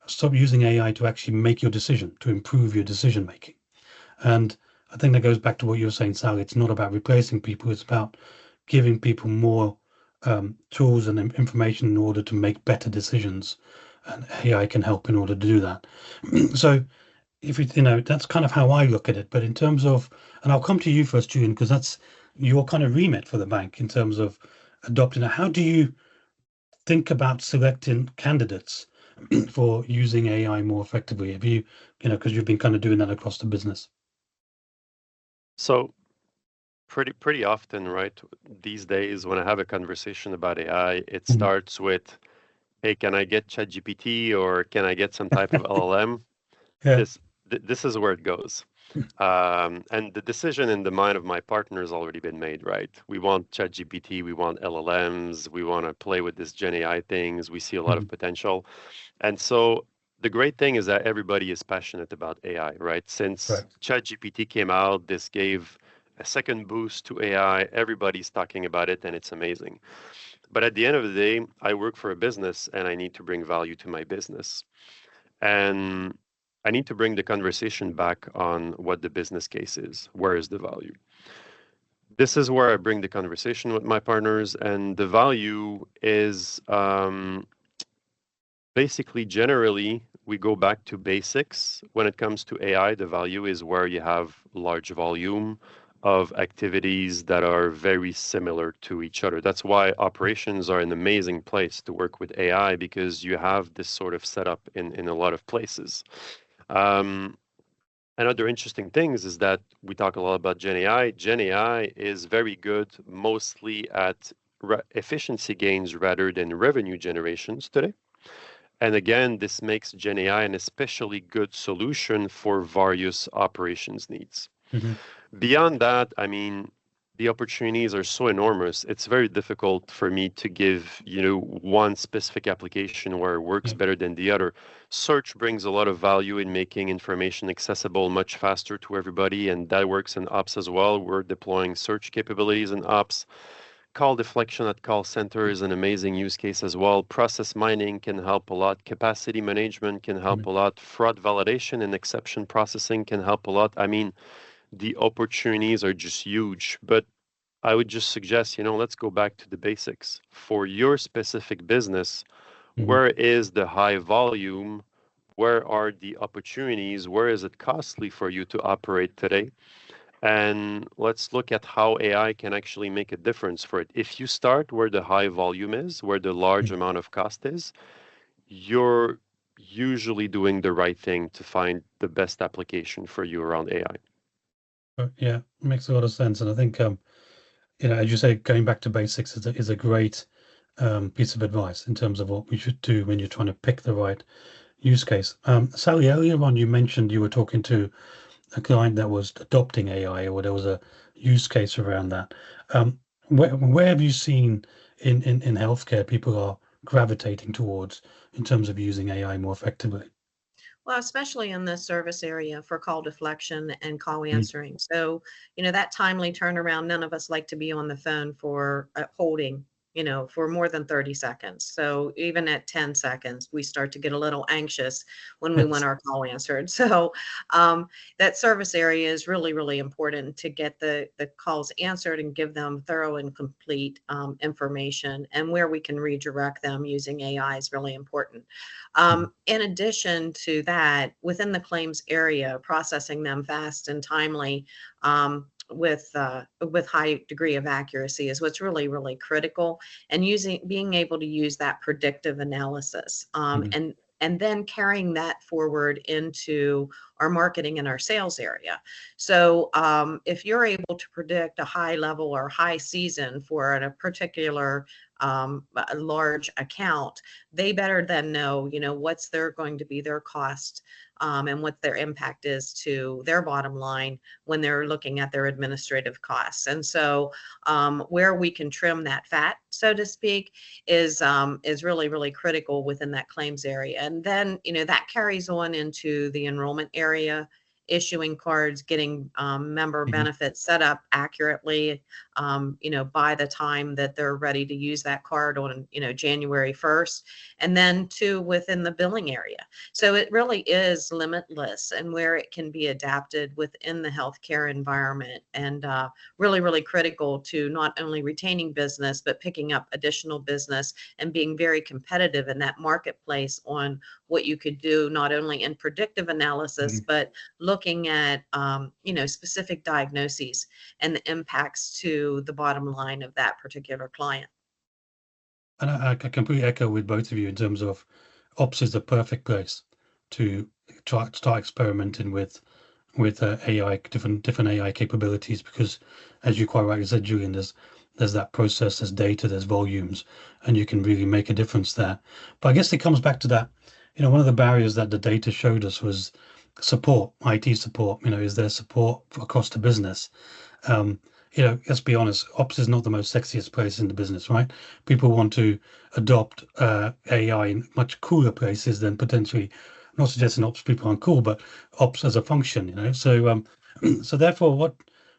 stop using AI to actually make your decision, to improve your decision making. And I think that goes back to what you were saying, Sally. It's not about replacing people. It's about giving people more tools and information in order to make better decisions. And AI can help in order to do that. So if that's kind of how I look at it. But in terms of, and I'll come to you first, Julien, because that's your kind of remit for the bank in terms of adopting it. How do you think about selecting candidates for using AI more effectively? Have you, because you've been kind of doing that across the business. So pretty often, right, these days when I have a conversation about AI, it starts with, hey, can I get ChatGPT or can I get some type of LLM? Yeah. This is where it goes. And the decision in the mind of my partner has already been made, right? We want ChatGPT, we want LLMs, we want to play with this Gen AI things. We see a lot of potential. And so the great thing is that everybody is passionate about AI, right? Since ChatGPT came out, this gave a second boost to AI. Everybody's talking about it and it's amazing. But at the end of the day, I work for a business and I need to bring value to my business. And I need to bring the conversation back on what the business case is. Where is the value? This is where I bring the conversation with my partners. And the value is basically, generally, we go back to basics. When it comes to AI, the value is where you have large volume of activities that are very similar to each other. That's why operations are an amazing place to work with AI, because you have this sort of setup in a lot of places. Another interesting things is that we talk a lot about Gen AI. Gen AI is very good mostly at efficiency gains rather than revenue generations today. And again, this makes Gen AI an especially good solution for various operations needs. Beyond that, I mean, the opportunities are so enormous. It's very difficult for me to give, one specific application where it works better than the other. Search brings a lot of value in making information accessible much faster to everybody, and that works in ops as well. We're deploying search capabilities in ops. Call deflection at call center is an amazing use case as well. Process mining can help a lot. Capacity management can help a lot. Fraud validation and exception processing can help a lot. I mean, the opportunities are just huge, but I would just suggest, let's go back to the basics. For your specific business, where is the high volume? Where are the opportunities? Where is it costly for you to operate today? And let's look at how AI can actually make a difference for it. If you start where the high volume is, where the large amount of cost is, you're usually doing the right thing to find the best application for you around AI. Yeah, makes a lot of sense. And I think, as you say, going back to basics is a great piece of advice in terms of what we should do when you're trying to pick the right use case. Sally, earlier on, you mentioned you were talking to a client that was adopting AI, or there was a use case around that. Um, where have you seen in healthcare people are gravitating towards in terms of using AI more effectively? Well, especially in the service area for call deflection and call Mm. answering. So, that timely turnaround, none of us like to be on the phone for holding, for more than 30 seconds. So even at 10 seconds, we start to get a little anxious when we want Yes. our call answered. So that service area is really, really important to get the calls answered and give them thorough and complete information. And where we can redirect them using AI is really important. In addition to that, within the claims area, processing them fast and timely with high degree of accuracy is what's really, really critical. And being able to use that predictive analysis Mhm. and then carrying that forward into our marketing and our sales area. So if you're able to predict a high level or high season for a particular a large account, they better then know, what's going to be their cost and what their impact is to their bottom line when they're looking at their administrative costs. And so where we can trim that fat, so to speak, is really, really critical within that claims area. And then, that carries on into the enrollment area, issuing cards, getting member Mhm. benefits set up accurately, by the time that they're ready to use that card on, January 1st, and then to within the billing area. So it really is limitless and where it can be adapted within the healthcare environment, and really, really critical to not only retaining business, but picking up additional business and being very competitive in that marketplace on what you could do, not only in predictive analysis, Mhm. but looking at, specific diagnoses and the impacts to the bottom line of that particular client. And I completely echo with both of you in terms of ops is the perfect place to start experimenting with AI, different AI capabilities, because as you quite rightly said, Julian, there's that process, there's data, there's volumes, and you can really make a difference there. But I guess it comes back to that, one of the barriers that the data showed us was support, IT support. Is there support across the business? um, let's be honest, ops is not the most sexiest place in the business, right? People want to adopt AI in much cooler places than potentially, not suggesting ops people aren't cool, but ops as a function. So so therefore,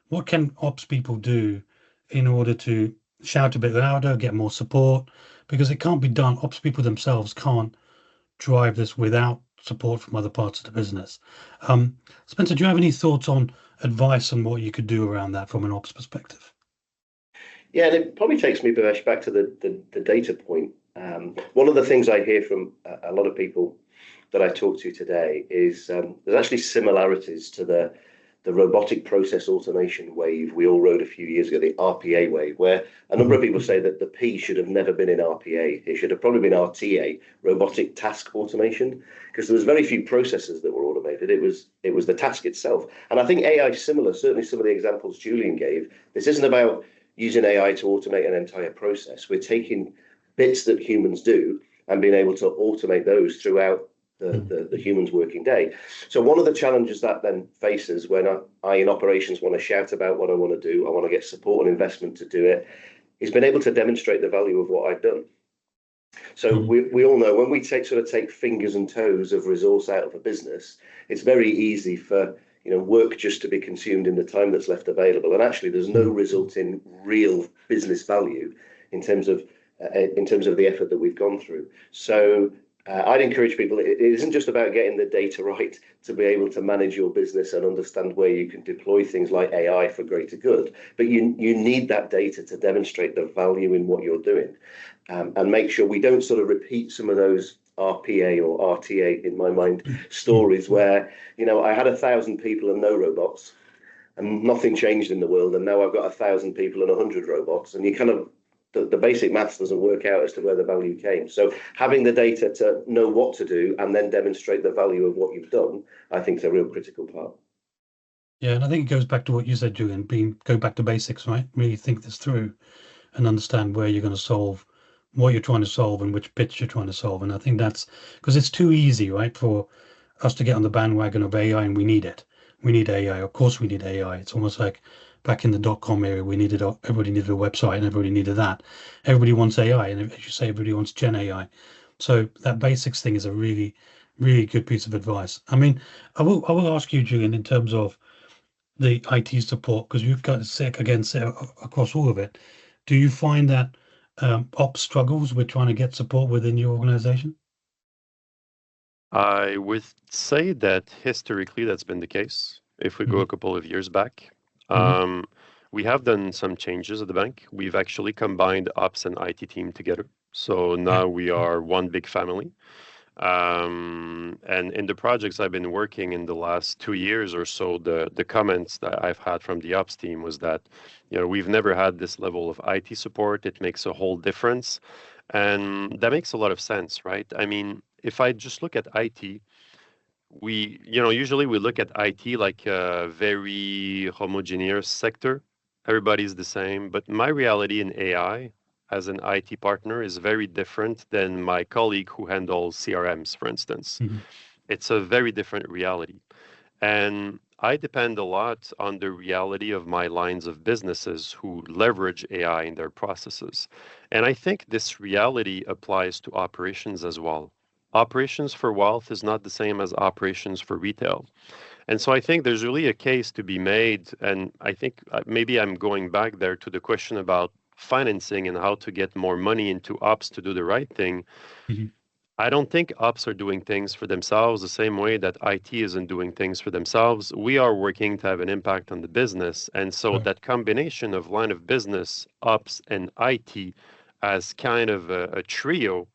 what can ops people do in order to shout a bit louder, get more support? Because it can't be done. Ops people themselves can't drive this without support from other parts of the business. Spencer, do you have any thoughts on advice on what you could do around that from an ops perspective? Yeah, and it probably takes me, Bhavesh, back to the data point. One of the things I hear from a lot of people that I talk to today is there's actually similarities to the robotic process automation wave we all rode a few years ago, the RPA wave, where a number of people say that the P should have never been in RPA. It should have probably been RTA, robotic task automation, because there was very few processes that were automated. It was the task itself. And I think AI is similar, certainly some of the examples Julien gave. This isn't about using AI to automate an entire process. We're taking bits that humans do and being able to automate those throughout the human's working day. So one of the challenges that then faces when I in operations want to shout about what I want to do, I want to get support and investment to do it, is being able to demonstrate the value of what I've done. So we all know when we take fingers and toes of resource out of a business, it's very easy for work just to be consumed in the time that's left available, and actually there's no result in real business value in terms of the effort that we've gone through. So I'd encourage people, it isn't just about getting the data right to be able to manage your business and understand where you can deploy things like AI for greater good, but you need that data to demonstrate the value in what you're doing, and make sure we don't sort of repeat some of those RPA or RTA, in my mind, stories where, I had 1,000 people and no robots and nothing changed in the world, and now I've got 1,000 people and 100 robots, and you kind of the basic maths doesn't work out as to where the value came. So having the data to know what to do and then demonstrate the value of what you've done, I think is a real critical part. Yeah, and I think it goes back to what you said, Julian, go back to basics, right? Really think this through and understand where you're going to solve, what you're trying to solve, and which pitch you're trying to solve. And I think that's because it's too easy, right, for us to get on the bandwagon of AI, and we need it. We need AI. Of course, we need AI. It's almost like back in the dot-com era, everybody needed a website, and everybody needed that. Everybody wants AI, and as you say, everybody wants Gen AI. So that basics thing is a really, really good piece of advice. I mean, I will ask you, Julian, in terms of the IT support, because you've got sick again across all of it. Do you find that ops struggles with trying to get support within your organization? I would say that historically that's been the case. If we go a couple of years back, Mhm. we have done some changes at the bank. We've actually combined ops and IT team together. So Yeah. now we are one big family. And in the projects I've been working in the last 2 years or so, the comments that I've had from the ops team was that, we've never had this level of IT support. It makes a whole difference. And that makes a lot of sense, right? I mean, if I just look at IT, usually we look at IT like a very homogeneous sector. Everybody's the same. But my reality in AI as an IT partner is very different than my colleague who handles CRMs, for instance. Mhm. It's a very different reality. And I depend a lot on the reality of my lines of businesses who leverage AI in their processes. And I think this reality applies to operations as well. Operations for wealth is not the same as operations for retail. And so I think there's really a case to be made. And I think maybe I'm going back there to the question about financing and how to get more money into ops to do the right thing. Mhm. I don't think ops are doing things for themselves the same way that IT isn't doing things for themselves. We are working to have an impact on the business. And so Right. that combination of line of business, ops, and IT as kind of a trio,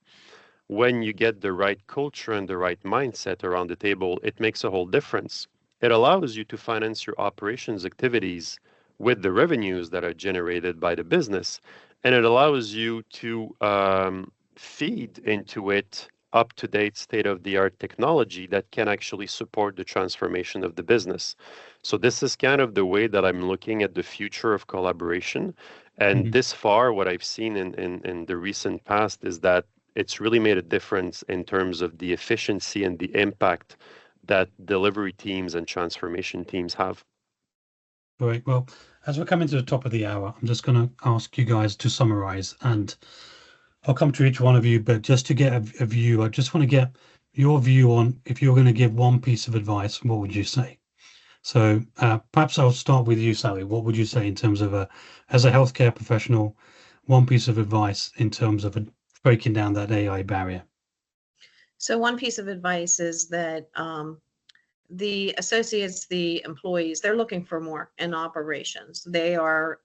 when you get the right culture and the right mindset around the table, it makes a whole difference. It allows you to finance your operations activities with the revenues that are generated by the business, and it allows you to feed into it up to date state of the art technology that can actually support the transformation of the business. So, this is kind of the way that I'm looking at the future of collaboration. And Mhm. this far, what I've seen in the recent past is that it's really made a difference in terms of the efficiency and the impact that delivery teams and transformation teams have. Great. Well, as we're coming to the top of the hour, I'm just going to ask you guys to summarize, and I'll come to each one of you, but just to get a view, I just want to get your view on if you're going to give one piece of advice, what would you say? So perhaps I'll start with you, Sally. What would you say in terms of as a healthcare professional, one piece of advice in terms of breaking down that AI barrier? So one piece of advice is that the associates, the employees, they're looking for more in operations. They are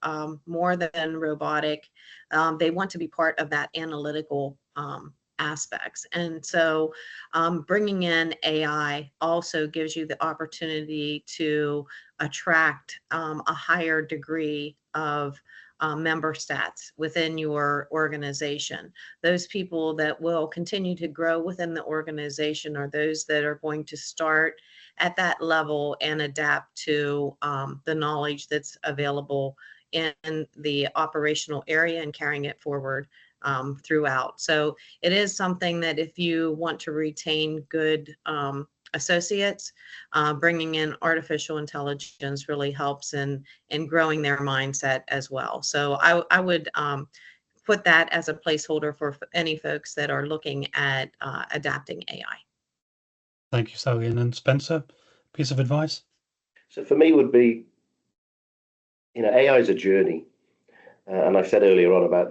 more than robotic. They want to be part of that analytical aspects. And so bringing in AI also gives you the opportunity to attract a higher degree of member stats within your organization. Those people that will continue to grow within the organization are those that are going to start at that level and adapt to the knowledge that's available in the operational area and carrying it forward throughout. So it is something that if you want to retain good associates, bringing in artificial intelligence really helps in growing their mindset as well. So I would put that as a placeholder for any folks that are looking at adapting AI. Thank you, Sally. And then Spencer, piece of advice? So for me would be, AI is a journey. And I said earlier on about,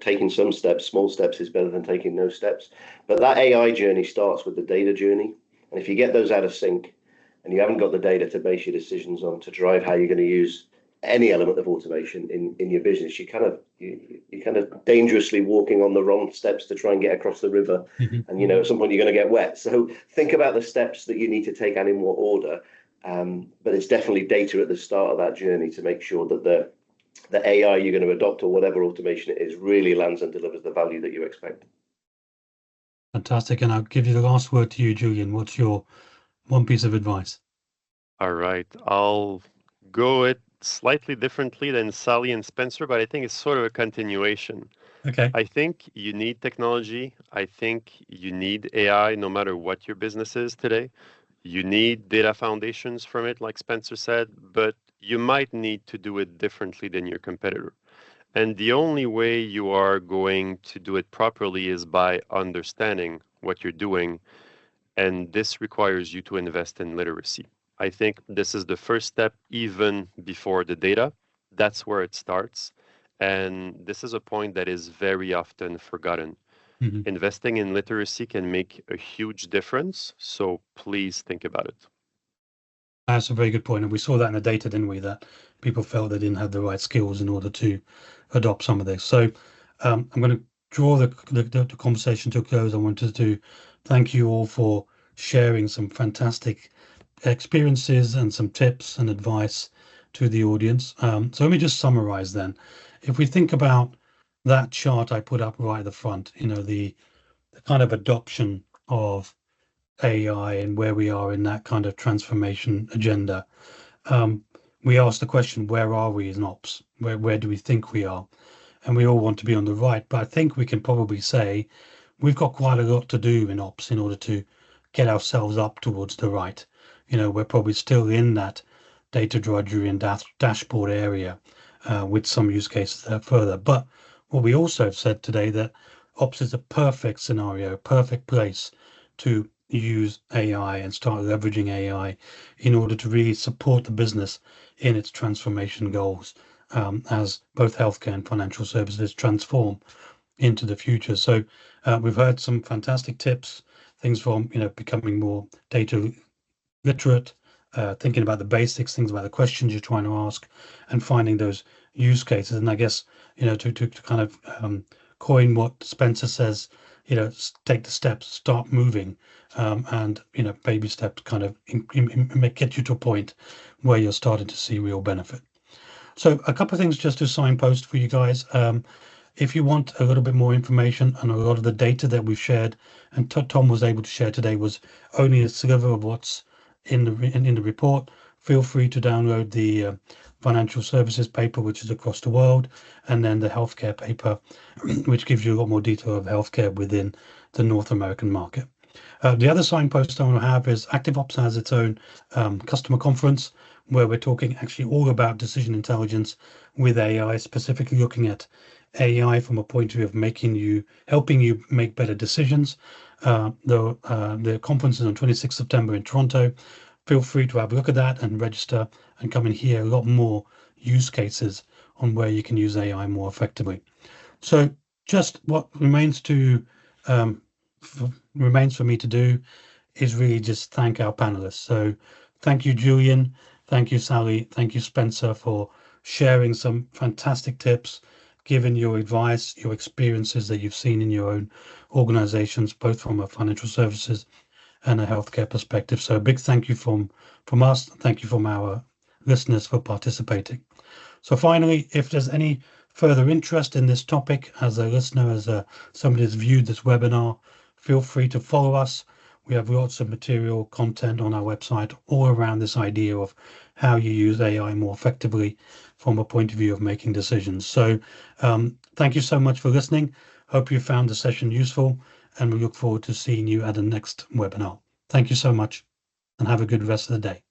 taking some steps, small steps is better than taking no steps. But that AI journey starts with the data journey. And if you get those out of sync and you haven't got the data to base your decisions on to drive how you're going to use any element of automation in your business, you're kind of dangerously walking on the wrong steps to try and get across the river. Mhm. And, at some point you're going to get wet. So think about the steps that you need to take and in what order. But it's definitely data at the start of that journey to make sure that the AI you're going to adopt or whatever automation it is really lands and delivers the value that you expect. Fantastic. And I'll give you the last word to you, Julian. What's your one piece of advice? All right. I'll go it slightly differently than Sally and Spencer, but I think it's sort of a continuation. Okay. I think you need technology. I think you need AI no matter what your business is today. You need data foundations from it, like Spencer said, but you might need to do it differently than your competitor. And the only way you are going to do it properly is by understanding what you're doing. And this requires you to invest in literacy. I think this is the first step, even before the data. That's where it starts. And this is a point that is very often forgotten. Mhm. Investing in literacy can make a huge difference. So please think about it. That's a very good point. And we saw that in the data, didn't we? That people felt they didn't have the right skills in order to adopt some of this. So I'm going to draw the conversation to a close. I wanted to thank you all for sharing some fantastic experiences and some tips and advice to the audience. So let me just summarize then. If we think about that chart I put up right at the front, the kind of adoption of AI and where we are in that kind of transformation agenda. We asked the question, where are we in ops? Where do we think we are? And we all want to be on the right, but I think we can probably say we've got quite a lot to do in ops in order to get ourselves up towards the right. We're probably still in that data drudgery and dashboard area with some use cases further. But what we also have said today that ops is a perfect scenario, perfect place to use AI and start leveraging AI in order to really support the business in its transformation goals as both healthcare and financial services transform into the future. So we've heard some fantastic tips, things from becoming more data literate, thinking about the basics, things about the questions you're trying to ask, and finding those use cases. And I guess to kind of coin what Spencer says, take the steps, start moving, and baby steps kind of get you to a point where you're starting to see real benefit. So a couple of things just to signpost for you guys. If you want a little bit more information on a lot of the data that we've shared, and Tom was able to share today, was only a sliver of what's in the report. Feel free to download the financial services paper, which is across the world, and then the healthcare paper, which gives you a lot more detail of healthcare within the North American market. The other signpost I want to have is ActiveOps has its own customer conference where we're talking actually all about decision intelligence with AI, specifically looking at AI from a point of view of helping you make better decisions. The conference is on 26th September in Toronto. Feel free to have a look at that and register and come and hear a lot more use cases on where you can use AI more effectively. So just what remains for me to do is really just thank our panelists. So thank you, Julien. Thank you, Sally. Thank you, Spencer, for sharing some fantastic tips, giving your advice, your experiences that you've seen in your own organizations, both from a financial services and a healthcare perspective. So a big thank you from us. Thank you from our listeners for participating. So finally, if there's any further interest in this topic as a listener, as somebody who's viewed this webinar, feel free to follow us. We have lots of material content on our website all around this idea of how you use AI more effectively from a point of view of making decisions. So thank you so much for listening. Hope you found the session useful, and we look forward to seeing you at the next webinar. Thank you so much, and have a good rest of the day.